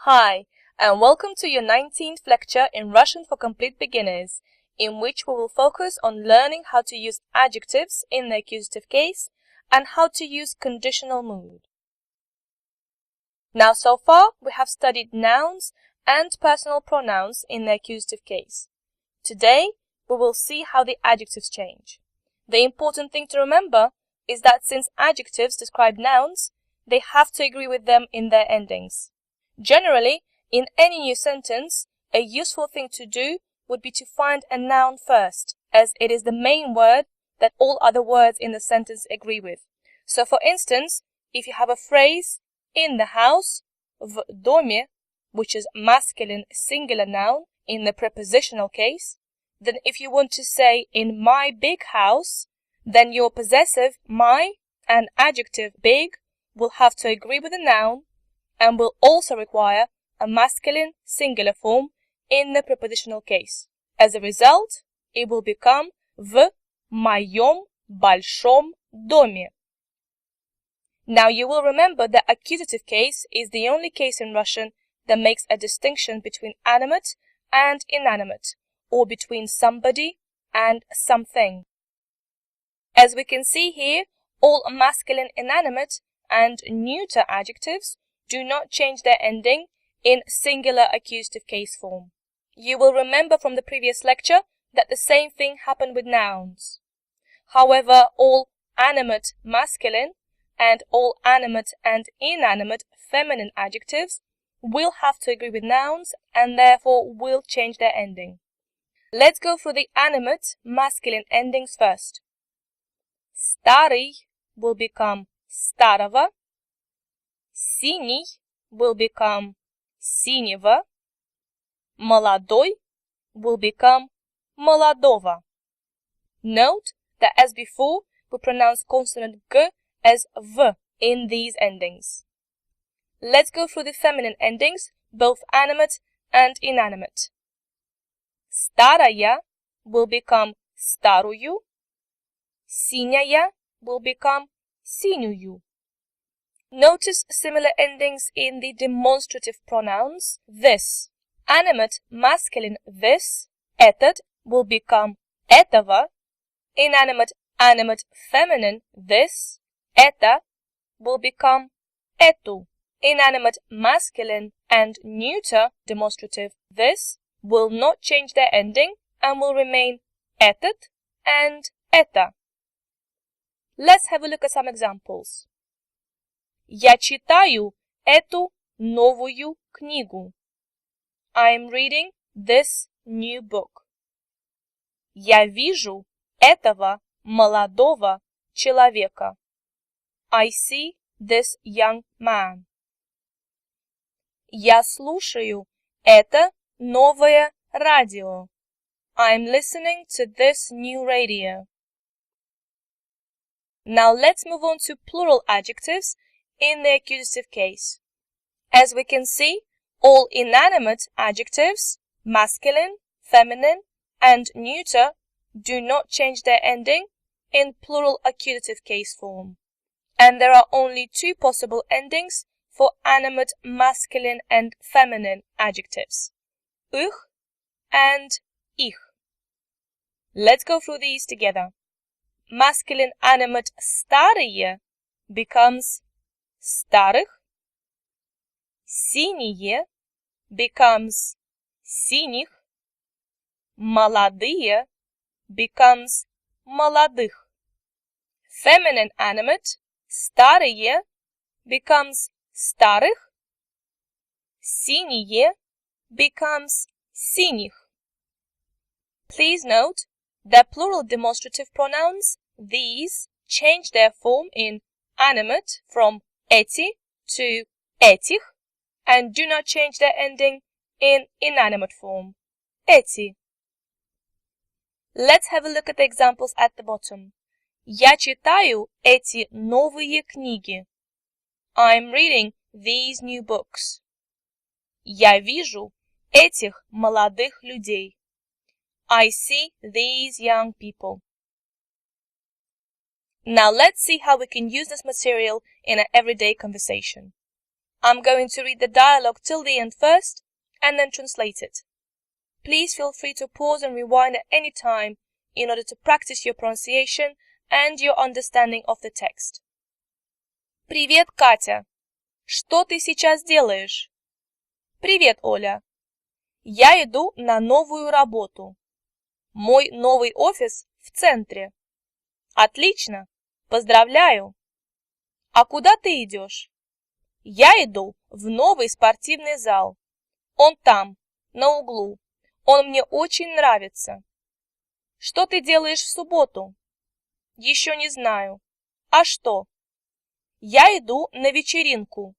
Hi, and welcome to your 19th lecture in Russian for Complete Beginners, in which we will focus on learning how to use adjectives in the accusative case and how to use conditional mood. Now, so far, we have studied nouns and personal pronouns in the accusative case. Today, we will see how the adjectives change. The important thing to remember is that since adjectives describe nouns, they have to agree with them in their endings. Generally, in any new sentence, a useful thing to do would be to find a noun first, as it is the main word that all other words in the sentence agree with. So, for instance, if you have a phrase, in the house, в доме, which is masculine singular noun in the prepositional case, then if you want to say in my big house, then your possessive my and adjective big will have to agree with the noun and will also require a masculine singular form in the prepositional case. As a result, it will become в моем большом доме. Now you will remember that accusative case is the only case in Russian that makes a distinction between animate and inanimate, or between somebody and something. As we can see here, all masculine inanimate and neuter adjectives do not change their ending in singular accusative case form. You will remember from the previous lecture that the same thing happened with nouns. However, all animate masculine and all animate and inanimate feminine adjectives will have to agree with nouns and therefore will change their ending. Let's go through the animate masculine endings first. Старый will become старого. Синий will become синего. Молодой will become молодого. Note that as before, we pronounce consonant G as V in these endings. Let's go through the feminine endings, both animate and inanimate. Старая will become старую. Синяя will become синюю. Notice similar endings in the demonstrative pronouns this. Animate masculine this, этот, will become этого. Inanimate animate feminine this, это, will become эту. Inanimate masculine and neuter demonstrative this will not change their ending and will remain этот and это. Let's have a look at some examples. Я читаю эту новую книгу. I am reading this new book. Я вижу этого молодого человека. I see this young man. Я слушаю это новое радио. I'm listening to this new radio. Now let's move on to plural adjectives in the accusative case. As we can see, all inanimate adjectives, masculine, feminine, and neuter, do not change their ending in plural accusative case form. And there are only two possible endings for animate masculine and feminine adjectives, ich and ich. Let's go through these together. Masculine animate старые becomes старых. Синие becomes синих. Молодые becomes молодых. Feminine animate старые becomes старых. Синие becomes синих. Please note that plural demonstrative pronouns, these, change their form in animate from эти to этих and do not change their ending in inanimate form, эти. Let's have a look at the examples at the bottom. Я читаю эти новые книги. I'm reading these new books. Я вижу этих молодых людей. I see these young people. Now let's see how we can use this material in an everyday conversation. I'm going to read the dialogue till the end first and then translate it. Please feel free to pause and rewind at any time in order to practice your pronunciation and your understanding of the text. Привет, Катя. Что ты сейчас делаешь? Привет, Оля. Я иду на новую работу. Мой новый офис в центре. Отлично. Поздравляю. А куда ты идешь? Я иду в новый спортивный зал. Он там, на углу. Он мне очень нравится. Что ты делаешь в субботу? Еще не знаю. А что? Я иду на вечеринку.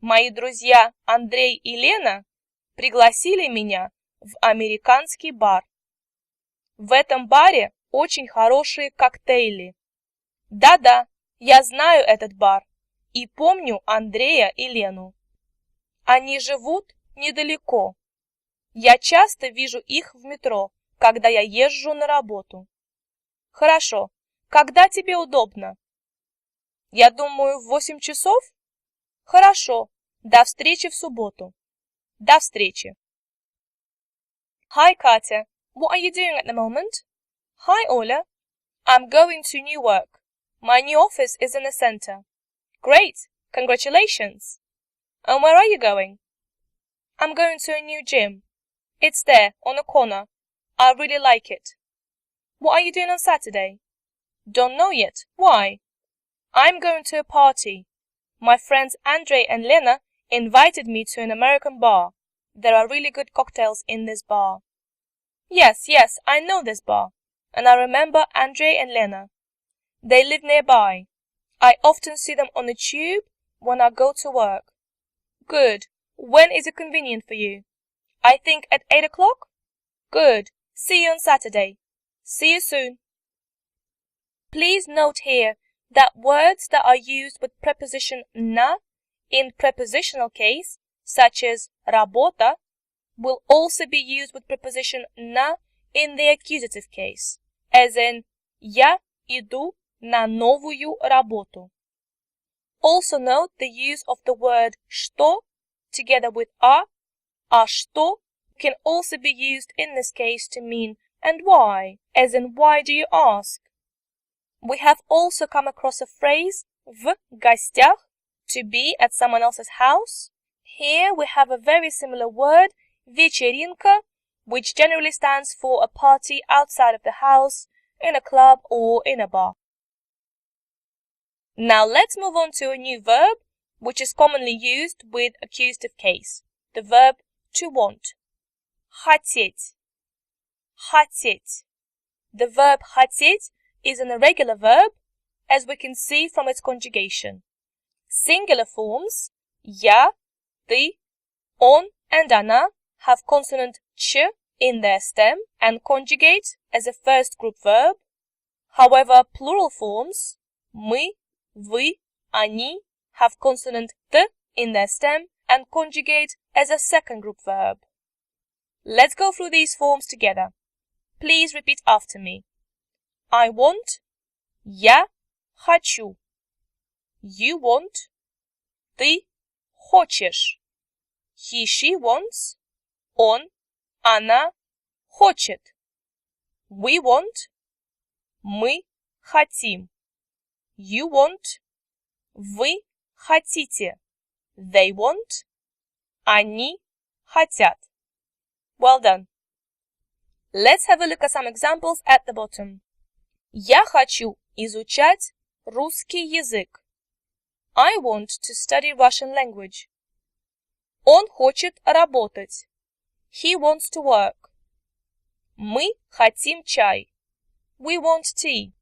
Мои друзья Андрей и Лена пригласили меня в американский бар. В этом баре очень хорошие коктейли. Да-да, я знаю этот бар и помню Андрея и Лену. Они живут недалеко. Я часто вижу их в метро, когда я езжу на работу. Хорошо, когда тебе удобно? Я думаю, в 8 часов? Хорошо, до встречи в субботу. До встречи. Hi, Katya. What are you doing at the moment? Hi, Ola. I'm going to Newark. My new office is in the center. Great. Congratulations. And where are you going? I'm going to a new gym. It's there, on the corner. I really like it. What are you doing on Saturday? Don't know yet. Why? I'm going to a party. My friends Andrei and Lena invited me to an American bar. There are really good cocktails in this bar. Yes, I know this bar. And I remember Andrei and Lena. They live nearby. I often see them on the tube when I go to work. Good. When is it convenient for you? I think at 8 o'clock? Good. See you on Saturday. See you soon. Please note here that words that are used with preposition na in prepositional case, such as работа, will also be used with preposition на in the accusative case, as in я иду на новую работу. Also note the use of the word что together with а что can also be used in this case to mean and why, as in why do you ask? We have also come across a phrase в гостях, to be at someone else's house. Here we have a very similar word, вечеринка, which generally stands for a party outside of the house, in a club or in a bar. Now let's move on to a new verb, which is commonly used with accusative case, the verb to want. Хотеть. Хотеть. The verb хотеть is an irregular verb, as we can see from its conjugation. Singular forms, я, ты, он, and она have consonant ch in their stem and conjugate as a first group verb. However, plural forms, мы, вы, они have consonant th in their stem and conjugate as a second group verb. Let's go through these forms together. Please repeat after me. I want, я хочу. You want, ты хочешь. He, she wants, он, она хочет. We want, мы хотим. You want, вы хотите. They want, они хотят. Well done. Let's have a look at some examples at the bottom. Я хочу изучать русский язык. I want to study Russian language. Он хочет работать. He wants to work. Мы хотим чай. We want tea.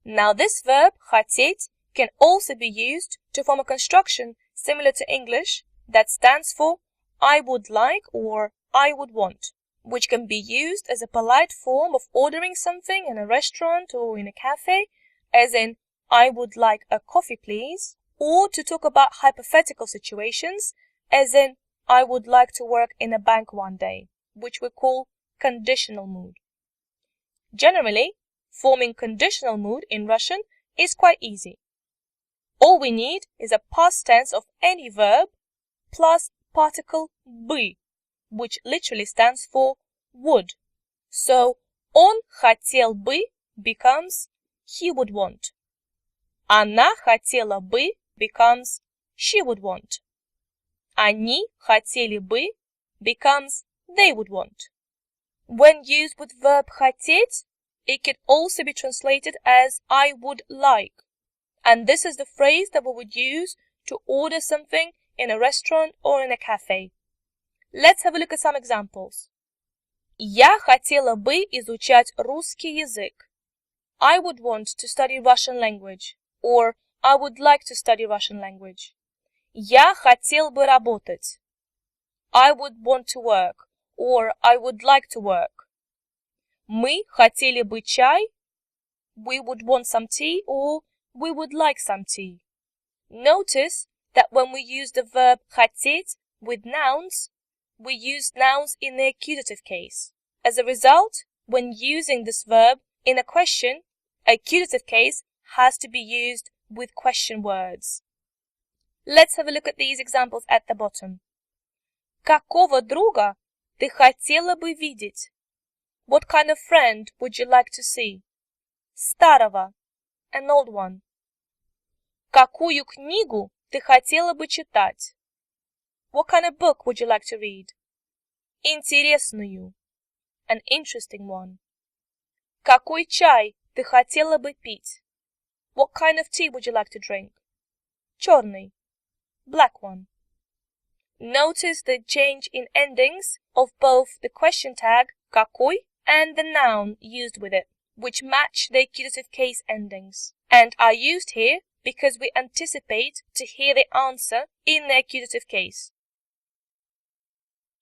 Now this verb, хотеть, can also be used to form a construction similar to English that stands for I would like or I would want, which can be used as a polite form of ordering something in a restaurant or in a cafe, as in I would like a coffee please, or to talk about hypothetical situations, as in I would like to work in a bank one day, which we call conditional mood. Generally, forming conditional mood in Russian is quite easy. All we need is a past tense of any verb plus particle бы, which literally stands for would. So он хотел бы becomes he would want. Она хотела бы becomes she would want. Они хотели бы becomes they would want. When used with verb хотеть, it can also be translated as I would like. And this is the phrase that we would use to order something in a restaurant or in a cafe. Let's have a look at some examples. Я хотела бы изучать русский язык. I would want to study Russian language. Or I would like to study Russian language. Я хотел бы работать. I would want to work. Or I would like to work. Мы хотели бы чай. We would want some tea or we would like some tea. Notice that when we use the verb хотеть with nouns, we use nouns in the accusative case. As a result, when using this verb in a question, accusative case has to be used with question words. Let's have a look at these examples at the bottom. Какого друга ты хотела бы видеть? What kind of friend would you like to see? Старого, an old one. Какую книгу ты хотела бы читать? What kind of book would you like to read? Интересную, an interesting one. Какой чай ты хотела бы пить? What kind of tea would you like to drink? Черный, black one. Notice the change in endings of both the question tag какой and the noun used with it, which match the accusative case endings, and are used here because we anticipate to hear the answer in the accusative case.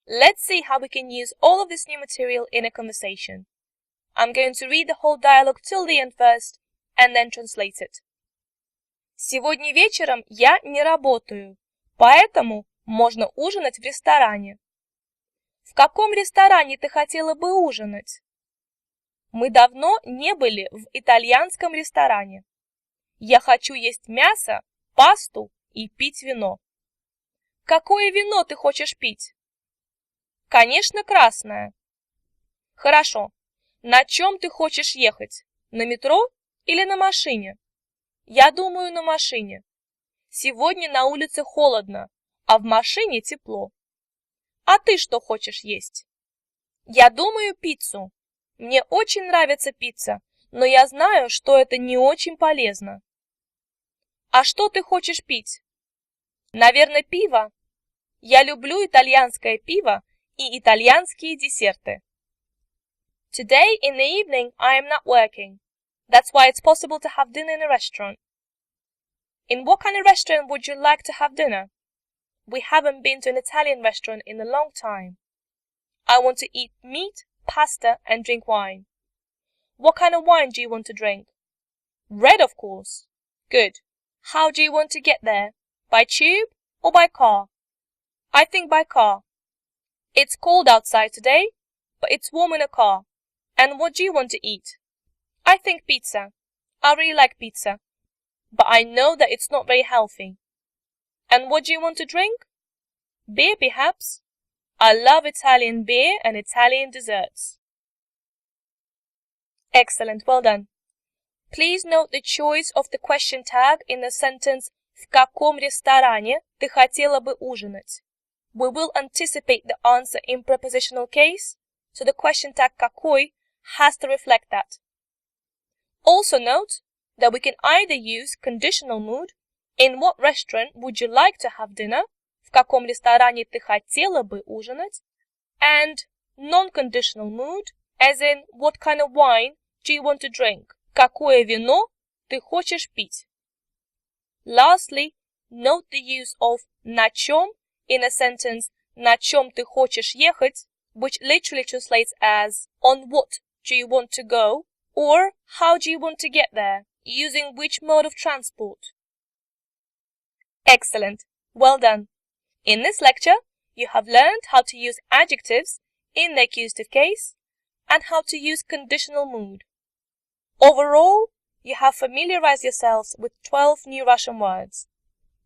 Let's see how we can use all of this new material in a conversation. I'm going to read the whole dialogue till the end first, and then translate it. Сегодня вечером я не работаю, поэтому можно ужинать в ресторане. В каком ресторане ты хотела бы ужинать? Мы давно не были в итальянском ресторане. Я хочу есть мясо, пасту и пить вино. Какое вино ты хочешь пить? Конечно, красное. Хорошо. На чем ты хочешь ехать? На метро или на машине? Я думаю, на машине. Сегодня на улице холодно, а в машине тепло. А ты что хочешь есть? Я думаю, пиццу. Мне очень нравится пицца, но я знаю, что это не очень полезно. А что ты хочешь пить? Наверное, пиво. Я люблю итальянское пиво и итальянские десерты. Today in the evening I am not working. That's why it's possible to have dinner in a restaurant. In what kind of restaurant would you like to have dinner? We haven't been to an Italian restaurant in a long time. I want to eat meat, pasta, and drink wine. What kind of wine do you want to drink? Red, of course. Good. How do you want to get there? By tube or by car? I think by car. It's cold outside today, but it's warm in a car. And what do you want to eat? I think pizza. I really like pizza, but I know that it's not very healthy. And what do you want to drink? Beer, perhaps? I love Italian beer and Italian desserts. Excellent, well done. Please note the choice of the question tag in the sentence «В каком ресторане ты хотела бы ужинать?» We will anticipate the answer in prepositional case, so the question tag «какой» has to reflect that. Also note that we can either use conditional mood, in what restaurant would you like to have dinner, в каком ресторане ты хотела бы ужинать, and non-conditional mood, as in what kind of wine do you want to drink, какое вино ты хочешь пить. Lastly, note the use of на чем in a sentence на чем ты хочешь ехать, which literally translates as on what do you want to go, or how do you want to get there, using which mode of transport. Excellent, well done. In this lecture, you have learned how to use adjectives in the accusative case and how to use conditional mood. Overall, you have familiarized yourselves with 12 new Russian words.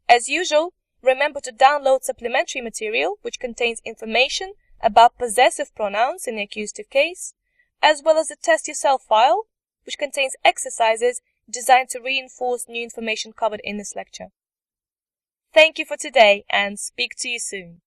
As usual, remember to download supplementary material which contains information about possessive pronouns in the accusative case, as well as the Test Yourself file, which contains exercises designed to reinforce new information covered in this lecture. Thank you for today and speak to you soon.